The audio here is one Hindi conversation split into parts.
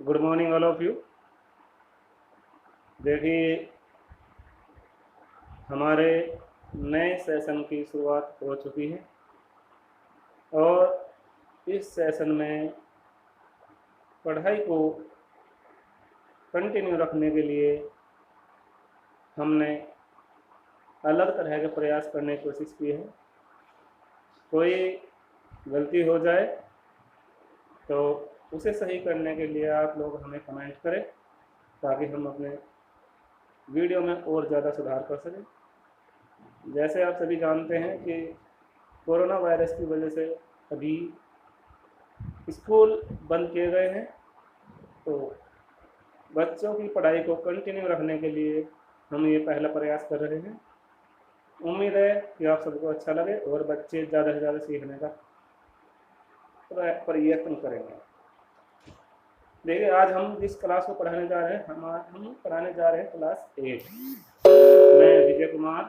Good morning all of you. देखिए, हमारे नए सेशन की शुरुआत हो चुकी है और इस सेशन में पढ़ाई को कंटिन्यू रखने के लिए हमने अलग तरह के प्रयास करने की कोशिश की है। कोई गलती हो जाए तो उसे सही करने के लिए आप लोग हमें कमेंट करें ताकि हम अपने वीडियो में और ज़्यादा सुधार कर सकें। जैसे आप सभी जानते हैं कि कोरोना वायरस की वजह से अभी स्कूल बंद किए गए हैं, तो बच्चों की पढ़ाई को कंटिन्यू रखने के लिए हम ये पहला प्रयास कर रहे हैं। उम्मीद है कि आप सबको अच्छा लगे और बच्चे ज़्यादा से ज़्यादा सीखने का प्रयत्न करेंगे। देखिए, आज हम जिस क्लास को पढ़ाने जा रहे हैं हम पढ़ाने जा रहे हैं क्लास 8। मैं विजय कुमार,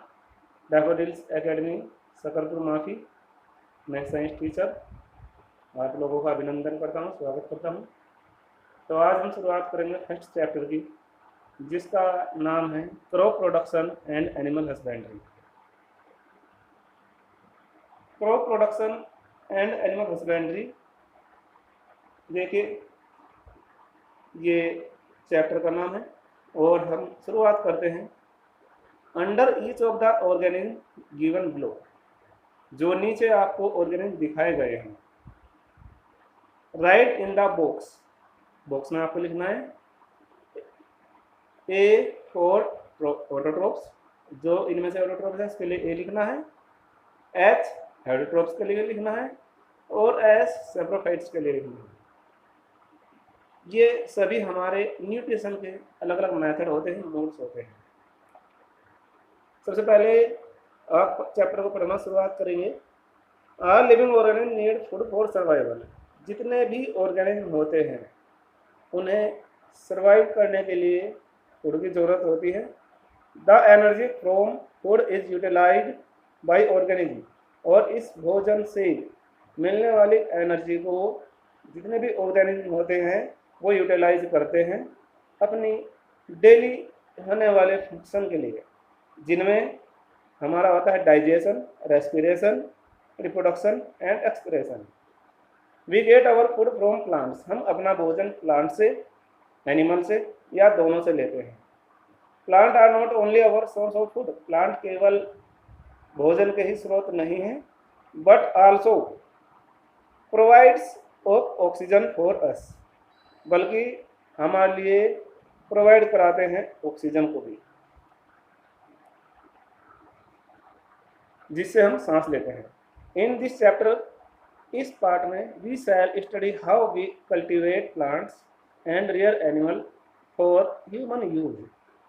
डैफोडिल्स एकेडमी सकरपुर माफी, मैं साइंस टीचर आप लोगों का अभिनंदन करता हूँ, स्वागत करता हूँ। तो आज हम शुरुआत करेंगे फर्स्ट चैप्टर की, जिसका नाम है crop production and animal husbandry. Crop production and animal husbandry, देखिए ये चैप्टर का नाम है और हम शुरुआत करते हैं। Under each of the organism given below, जो नीचे आपको ऑर्गेनिज्म दिखाए गए हैं, right in the box. Box में आपको लिखना है ए फॉर ऑटोट्रोप्स, जो इनमें से ऑटोट्रोप्स है इसके लिए ए लिखना है, एच हेटरोट्रोप्स के लिए लिखना है और एस सेप्रोफाइट्स के लिए लिखना है। ये सभी हमारे न्यूट्रिशन के अलग अलग मेथड होते हैं, मोड्स होते हैं। सबसे पहले आप चैप्टर को पढ़ना शुरुआत करेंगे। All living organism need food for survival. जितने भी ऑर्गेनिज्म होते हैं उन्हें सर्वाइव करने के लिए फूड की ज़रूरत होती है। The energy from food is utilised by organism, और इस भोजन से मिलने वाली एनर्जी को जितने भी ऑर्गेनिज्म होते हैं वो यूटिलाइज करते हैं अपनी डेली होने वाले फंक्शन के लिए, जिनमें हमारा होता है digestion, respiration, reproduction and excretion. We get our food from plants. हम अपना भोजन प्लांट से, एनिमल से या दोनों से लेते हैं। Plant are not only our source of food. Plant केवल भोजन के ही स्रोत नहीं है, but also provides of oxygen for us, बल्कि हमारे लिए प्रोवाइड कराते हैं ऑक्सीजन को भी, जिससे हम सांस लेते हैं। इन दिस चैप्टर, इस पार्ट में we shall study how we cultivate plants and rear animal for human use.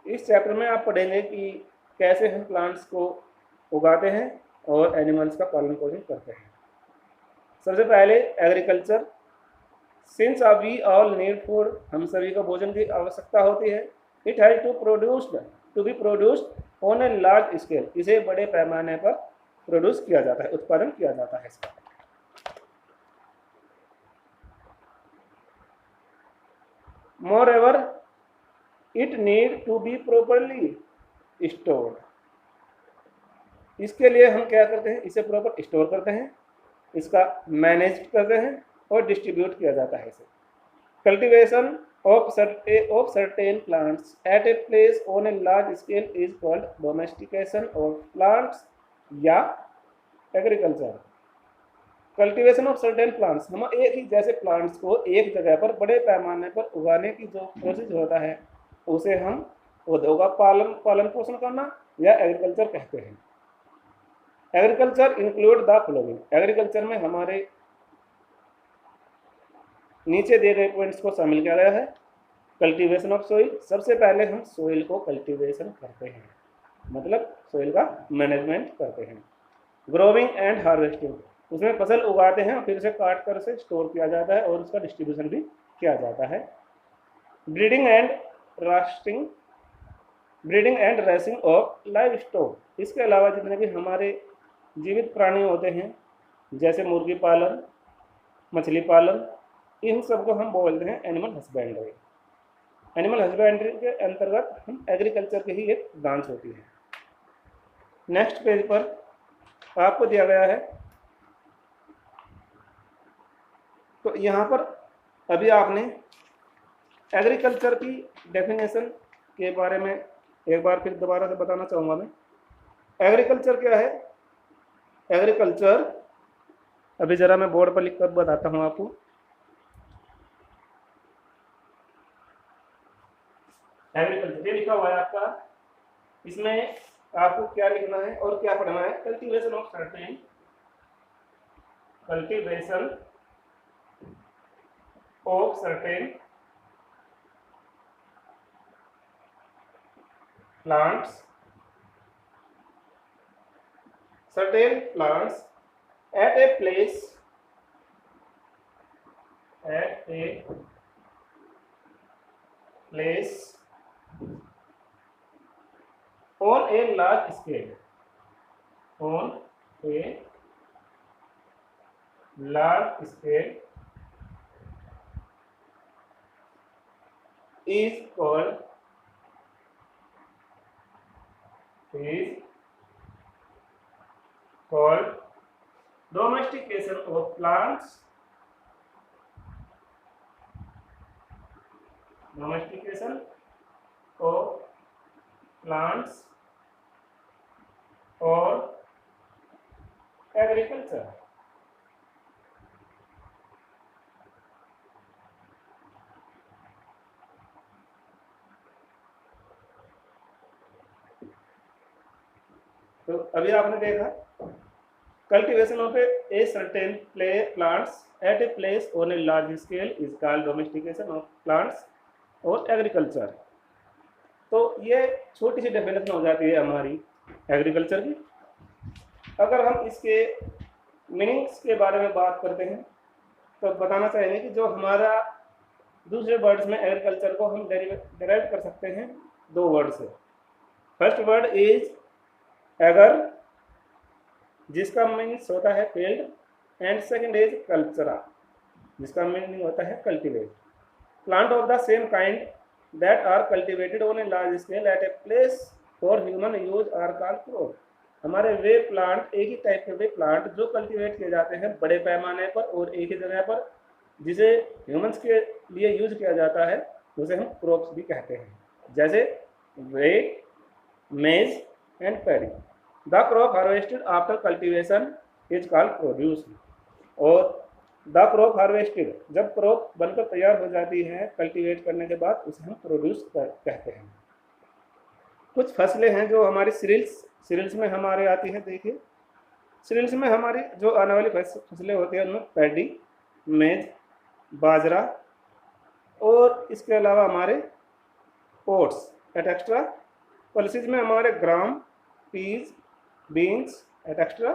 इस चैप्टर में आप पढ़ेंगे कि कैसे हम प्लांट्स को उगाते हैं और एनिमल्स का पालन पोषण करते हैं। सबसे पहले agriculture. Since we all need food, हम सभी को भोजन की आवश्यकता होती है। It has to be produced on a large scale. इसे बड़े पैमाने पर प्रोड्यूस किया जाता है, उत्पादन किया जाता है इसका। More it need to be properly stored. इसके लिए हम क्या करते हैं, इसे प्रॉपर स्टोर करते हैं, इसका मैनेज करते हैं और डिस्ट्रीब्यूट किया जाता है इसे। Cultivation of certain plants at a place on a large scale is called domestication of plants या agriculture. Cultivation of certain plants, हम एक ही जैसे प्लांट्स को एक जगह पर बड़े पैमाने पर उगाने की जो प्रोसेस होता है उसे हम उद्योग का पालन पोषण करना या एग्रीकल्चर कहते हैं। Agriculture include the following. Agriculture में हमारे नीचे दिए गए पॉइंट्स को शामिल किया गया है। कल्टीवेशन ऑफ सोइल, सबसे पहले हम सोइल को कल्टीवेशन करते हैं, मतलब सोइल का मैनेजमेंट करते हैं। ग्रोविंग एंड हार्वेस्टिंग, उसमें फसल उगाते हैं और फिर उसे काट कर उसे स्टोर किया जाता है और उसका डिस्ट्रीब्यूशन भी किया जाता है। Breeding and racing of live stock, इसके अलावा जितने भी हमारे जीवित प्राणी होते हैं जैसे मुर्गी पालन, मछली पालन, इन सबको हम बोलते हैं एनिमल हस्बेंड्री। एनिमल हस्बेंड्री के अंतर्गत हम एग्रीकल्चर की ही एक ब्रांच होती है। नेक्स्ट पेज पर आपको दिया गया है, तो यहाँ पर अभी आपने एग्रीकल्चर की डेफिनेशन के बारे में एक बार फिर दोबारा से बताना चाहूँगा मैं। एग्रीकल्चर क्या है? एग्रीकल्चर, अभी ज़रा मैं बोर्ड पर लिख कर बताता हूँ आपको। एग्रीकल्चर ये लिखा हुआ है आपका, इसमें आपको क्या लिखना है और क्या पढ़ना है? Cultivation of certain, cultivation of certain plants, certain plants at a place, on a large scale, on a large scale is called domestication of plants, domestication of plants or agriculture। तो अभी आपने देखा cultivation of a certain plants at a place on a large scale is called domestication of plants और एग्रीकल्चर। तो ये छोटी सी डेफिनेशन हो जाती है हमारी एग्रीकल्चर की। अगर हम इसके मीनिंग्स के बारे में बात करते हैं तो बताना चाहेंगे कि जो हमारा दूसरे वर्ड्स में एग्रीकल्चर को हम डेराइव कर सकते हैं दो वर्ड से। फर्स्ट वर्ड इज एगर, जिसका मीनिंग होता है field, and second is cultura, जिसका मीनिंग होता है cultivate. Plant of the same kind that are cultivated on a large scale at a place for human use are called crop. हमारे वे प्लांट, एक ही टाइप के वे प्लांट जो कल्टीवेट किए जाते हैं बड़े पैमाने पर और एक ही जगह पर, जिसे ह्यूमंस के लिए यूज किया जाता है, उसे हम क्रॉप्स भी कहते हैं। जैसे वेट, मेज and paddy. The crop harvested after cultivation is called produce. और द क्रॉप हार्वेस्टेड, जब क्रॉप बनकर तैयार हो जाती है कल्टीवेट करने के बाद, उसे हम प्रोड्यूस कहते हैं। कुछ फसलें हैं जो हमारी सीरियल्स में हमारे आती है। देखिए सीरियल्स में हमारी जो आने वाली फसलें होती हैं उनमें पैडी, मेज, बाजरा और इसके अलावा हमारे ओट्स एटक्स्ट्रा। पल्सेज में हमारे gram, peas, beans etcetera.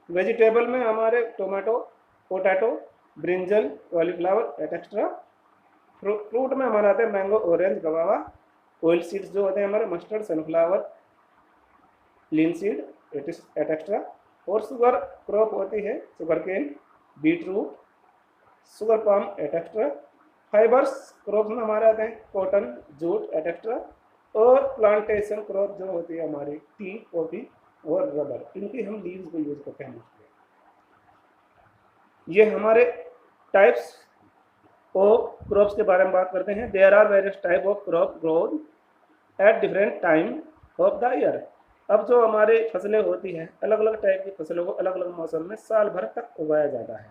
Vegetable में हमारे tomato, potato, brinjal, cauliflower etcetera. Fruit में हमारे आते हैं mango, orange, guava. Oil seeds जो होते हैं हमारे मस्टर्ड, सनफ्लावर, लिनसीड एटक्स्ट्रा। और शुगर क्रॉप होती है sugar cane, beetroot, sugar palm etcetera. Fibres crop में हमारे आते हैं कॉटन, जूट एटक्स्ट्रा। और प्लांटेशन क्रॉप जो होती है हमारी टी, कॉफी और रबर, इनकी हम लीव्स को यूज करते हैं। ये हमारे टाइप्स ऑफ क्रॉप्स के बारे में बात करते हैं। There are various type of crop growth at different time of the year. अब जो हमारे फसलें होती हैं, अलग अलग टाइप की फसलों को अलग अलग मौसम में साल भर तक उगाया जाता है।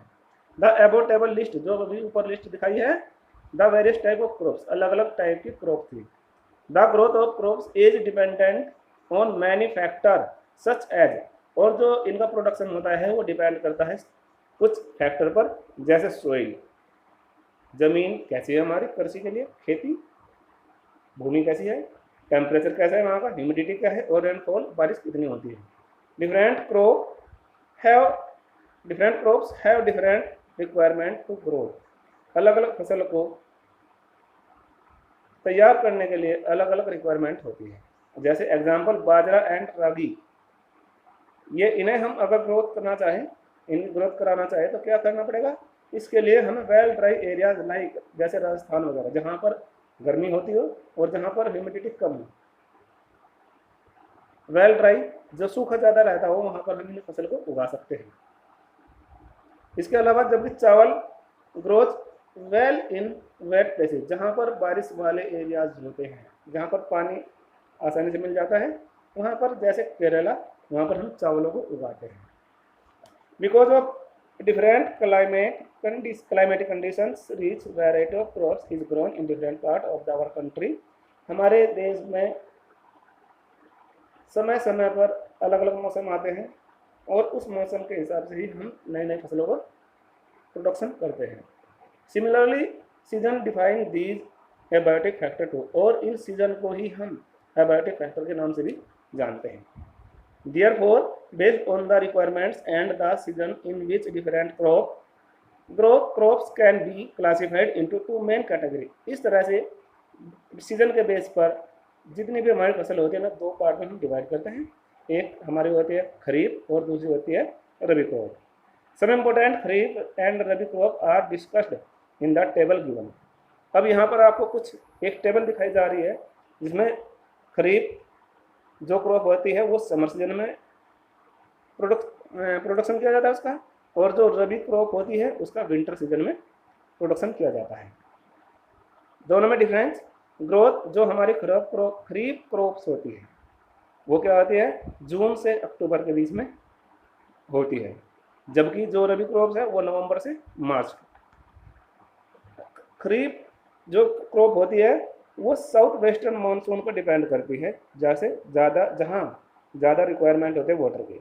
द अबोव टेबल लिस्ट, जो अभी ऊपर लिस्ट दिखाई है, the various type of crops, अलग अलग टाइप की क्रॉप थी। The growth of crops is dependent on many factor such as, और जो इनका प्रोडक्शन होता है वो डिपेंड करता है कुछ फैक्टर पर, जैसे सोइल, जमीन कैसी है हमारी कृषि के लिए, खेती, भूमि कैसी है, टेम्परेचर कैसा है वहाँ का, ह्यूमिडिटी क्या है, और रेनफॉल, बारिश कितनी होती है। Different crops have different requirement to grow. अलग अलग फसल को तैयार करने के लिए अलग अलग रिक्वायरमेंट होती है। जैसे एग्जांपल बाजरा एंड रागी, ये इन्हें हम अगर ग्रोथ कराना चाहें तो क्या करना पड़ेगा? इसके लिए हमें वेल ड्राई एरियाज लाइक जैसे राजस्थान वगैरह जहाँ पर गर्मी होती हो और जहाँ पर ह्यूमिडिटी कम हो, वेल ड्राई जो सूखा ज़्यादा रहता हो वहाँ पर हम इन फसल को उगा सकते हैं। इसके अलावा जब भी चावल growth well in wet places, जहाँ पर बारिश वाले एरियाज होते हैं, जहाँ पर पानी आसानी से मिल जाता है, वहाँ पर जैसे केरला, वहाँ पर हम चावलों को उगाते हैं। Because of different climatic conditions, rich variety of crops is grown in different part of our country। हमारे देश में समय समय पर अलग अलग मौसम आते हैं और उस मौसम के हिसाब से ही हम नई नई फसलों का प्रोडक्शन करते हैं। Similarly season define these abiotic factor too, और इन सीजन को ही हम एबायोटिक फैक्टर के नाम से भी जानते हैं। Therefore, based on the requirements and the season in which different crops can be classified into two main category। इस तरह से सीजन के बेस पर जितनी भी हमारी फसल होती है ना, दो पार्ट में हम डिवाइड करते हैं। एक हमारी होती है खरीफ और दूसरी होती है rabi crop. Some important kharif and rabi crop are discussed in the table given. अब यहाँ पर आपको कुछ एक टेबल दिखाई जा रही है जिसमें खरीफ जो क्रॉप होती है वो समर सीजन में प्रोडक्शन किया जाता है उसका, और जो रबी क्रॉप होती है उसका विंटर सीजन में प्रोडक्शन किया जाता है। दोनों में डिफरेंस, ग्रोथ जो हमारी खरीफ क्रॉप्स होती है वो क्या होती है, जून से अक्टूबर के बीच में होती है, जबकि जो रबी क्रॉप्स है वो नवंबर से मार्च। खरीफ जो क्रॉप होती है वो साउथ वेस्टर्न मानसून पर डिपेंड करती है, जैसे जहाँ ज़्यादा रिक्वायरमेंट होते हैं वाटर के,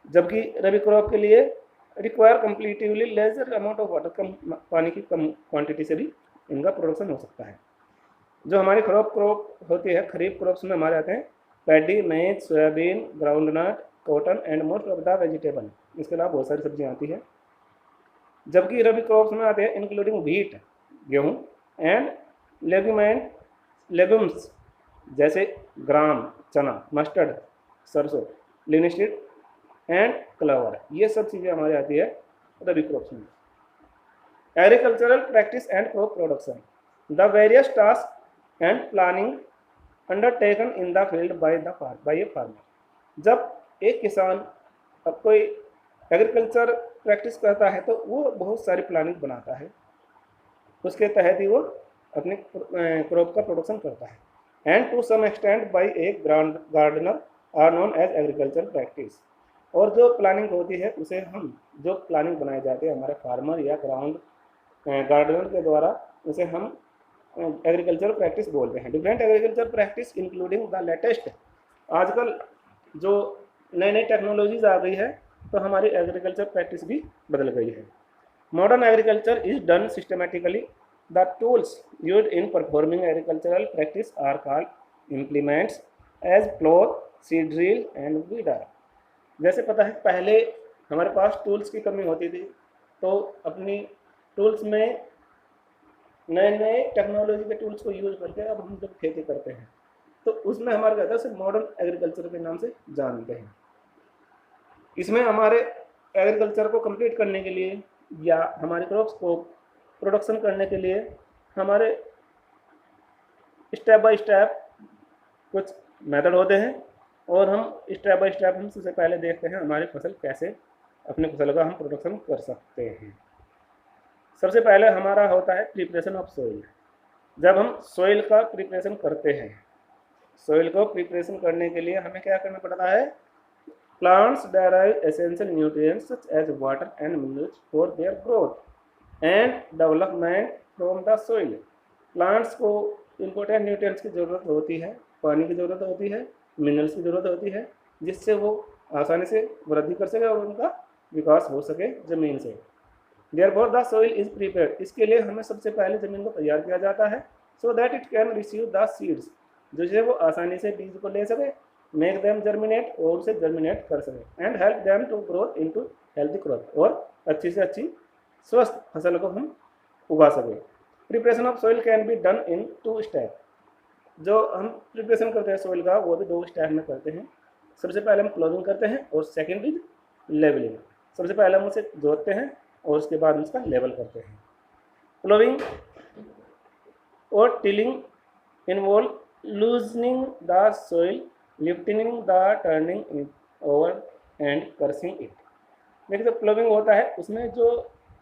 जबकि रबी क्रॉप के लिए require comparatively lesser amount of water, कम पानी की कम क्वांटिटी से भी इनका प्रोडक्शन हो सकता है। जो हमारी क्रॉप होती है खरीफ क्रॉप्स में हमारे आते हैं पैडी, मेज, soybean, groundnut, cotton and most of the vegetable. इसके अलावा बहुत सारी सब्जियाँ आती हैं। जबकि रबी क्रॉप्स में आते हैं इंक्लूडिंग व्हीट, गेहूँ, एंड लेग्यूम्स जैसे ग्राम, चना, मस्टर्ड, सरसों, लिनसीड एंड क्लावर। ये सब चीज़ें हमारी आती है रबी क्रॉप्स में। Agricultural practice and crop production, the various task and planning undertaken in the field by a farmer. जब एक किसान अब कोई एग्रीकल्चर प्रैक्टिस करता है तो वो बहुत सारी प्लानिंग बनाता है, उसके तहत ही वो अपने क्रॉप का प्रोडक्शन करता है। And to some extent by a gardener are known as agriculture practice. और जो प्लानिंग होती है उसे हम, जो प्लानिंग बनाई जाती है हमारे फार्मर या गार्डनर के द्वारा, उसे हम एग्रीकल्चर प्रैक्टिस बोलते हैं। Different agriculture practice including the latest, आजकल जो नई नई टेक्नोलॉजीज आ गई है तो हमारी एग्रीकल्चर प्रैक्टिस भी बदल गई है। Modern agriculture is done systematically. The tools used in performing agricultural practice are called implements as plough, seed drill and weeder. जैसे पता है पहले हमारे पास टूल्स की कमी होती थी, तो अपनी टूल्स में नए नए टेक्नोलॉजी के टूल्स को यूज करके अब हम जब खेती करते हैं तो उसमें हमारे कहता है उसे मॉडर्न एग्रीकल्चर के नाम से जानते हैं। इसमें हमारे एग्रीकल्चर को कंप्लीट करने के लिए या हमारे क्रॉप्स को प्रोडक्शन करने के लिए हमारे स्टेप बाय स्टेप कुछ मेथड होते हैं, और हम स्टेप बाय स्टेप हम सबसे पहले देखते हैं हमारी फसल कैसे, अपने फसल का हम प्रोडक्शन कर सकते हैं। सबसे पहले हमारा होता है प्रिपरेशन ऑफ सोइल। जब हम सोइल का प्रिपरेशन करते हैं, सोइल को प्रिपरेशन करने के लिए हमें क्या करना पड़ता है, plants derive essential nutrients such as water and minerals for their growth and development from the soil. Plants को इम्पोर्टेंट न्यूट्रिएंट्स की ज़रूरत होती है, पानी की ज़रूरत होती है, मिनरल्स की ज़रूरत होती है, जिससे वो आसानी से वृद्धि कर सके और उनका विकास हो सके ज़मीन से। Therefore the soil is prepared. इसके लिए हमें सबसे पहले ज़मीन को तैयार किया जाता है, so that it can receive the seeds, जिससे वो आसानी से बीज को ले सके, मेक देम जर्मिनेट, और उसे जर्मिनेट कर सके, and help them to grow into healthy crop, और अच्छी से अच्छी स्वस्थ फसल को हम उगा सके। Preparation of soil can be done in 2 step. जो हम प्रिपरेशन करते हैं सोइल का वो भी 2 स्टेप में करते हैं। सबसे पहले हम क्लोजिंग करते हैं और सेकेंड इज लेवलिंग। सबसे पहले हम उसे जोतते हैं और उसके बाद उसका लेवल करते हैं। प्लोइंग और tilling involve loosening the soil, lifting the turning it over and cursing it. देखिए जो प्लोइंग होता है उसमें जो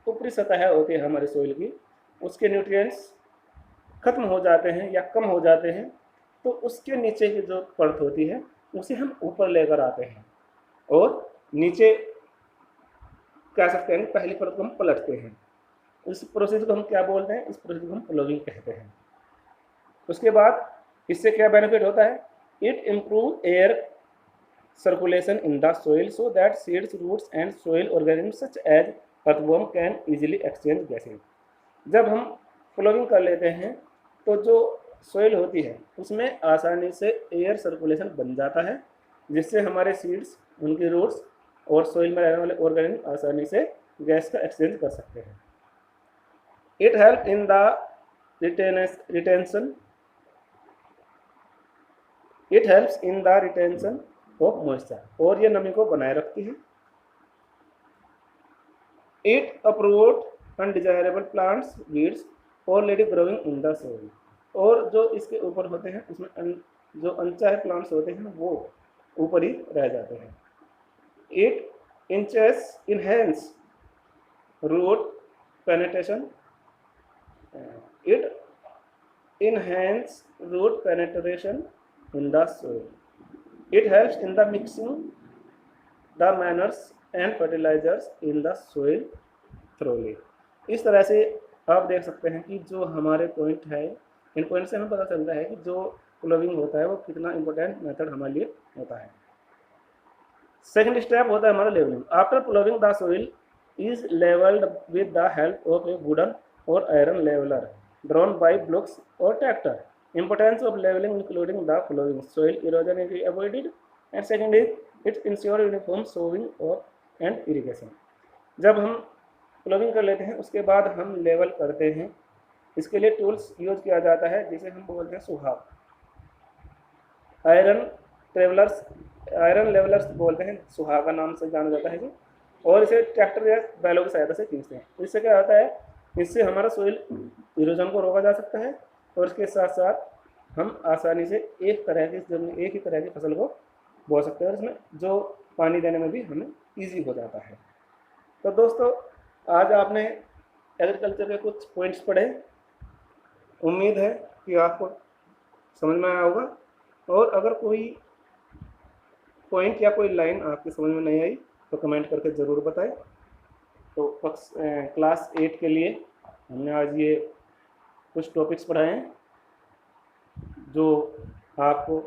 ऊपरी सतह होती है हमारे सोइल की, उसके न्यूट्रिएंट्स खत्म हो जाते हैं या कम हो जाते हैं, तो उसके नीचे की जो परत होती है उसे हम ऊपर लेकर आते हैं और नीचे कह सकते हैं पहली परत को हम पलटते हैं। इस प्रोसेस को हम क्या बोलते हैं? इस प्रोसेस को हम प्लोइंग कहते हैं। उसके बाद इससे क्या बेनिफिट होता है? It improve air circulation in the soil so that seeds, roots and soil organism such as earthworm can easily exchange gases. जब हम प्लोइंग कर लेते हैं तो जो सोइल होती है उसमें आसानी से एयर सर्कुलेशन बन जाता है, जिससे हमारे सीड्स, उनकी रूट्स और सोइल में रहने वाले ऑर्गेनिज्म आसानी से गैस का एक्सचेंज कर सकते हैं। It help in the retention it helps in the retention of moisture, और ये नमी को बनाए रखती है। It अप्रूट undesirable plants, weeds already growing in the soil, और जो इसके ऊपर होते हैं उसमें जो अनचाहे प्लांट्स होते हैं वो ऊपर ही रह जाते हैं। It enhance root penetration it enhance root penetration in the soil. It helps in the mixing the manners and fertilizers in the soil thoroughly. इस तरह से आप देख सकते हैं कि जो हमारे पॉइंट है, इन पॉइंट से हमें पता चलता है कि जो प्लोइंग होता है वो कितना इंपॉर्टेंट मेथड हमारे लिए होता है। सेकंड स्टेप होता है हमारा levelling. After ploughing the soil is levelled with the help of a wooden और iron leveller drawn by blocks or tractor. Importance of leveling including the following: soil erosion is avoided, and second is it ensure uniform sowing or and irrigation. जब हम प्लोइंग कर लेते हैं उसके बाद हम लेवल करते हैं। इसके लिए टूल्स यूज किया जाता है जिसे हम बोलते हैं सुहाग, आयरन लेवलर्स बोलते हैं, सुहाग का नाम से जाना जाता है जी। और इसे ट्रैक्टर या बैलों की सहायता से खींचते हैं। इससे क्या होता है? इससे हमारा सोइल इरोजन को रोका जा सकता है और इसके साथ साथ हम आसानी से एक ही तरह की फसल को बो सकते हैं और इसमें जो पानी देने में भी हमें इजी हो जाता है। तो दोस्तों आज आपने एग्रीकल्चर के कुछ पॉइंट्स पढ़े, उम्मीद है कि आपको समझ में आया होगा। और अगर कोई पॉइंट या कोई लाइन आपकी समझ में नहीं आई तो कमेंट करके ज़रूर बताएं। तो क्लास 8 के लिए हमने आज ये कुछ टॉपिक्स पढ़ाए हैं जो आपको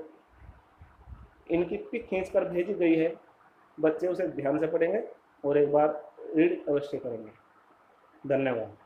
इनकी पिक खींच कर भेजी गई है। बच्चे उसे ध्यान से पढ़ेंगे और एक बार रीड अवश्य करेंगे। धन्यवाद।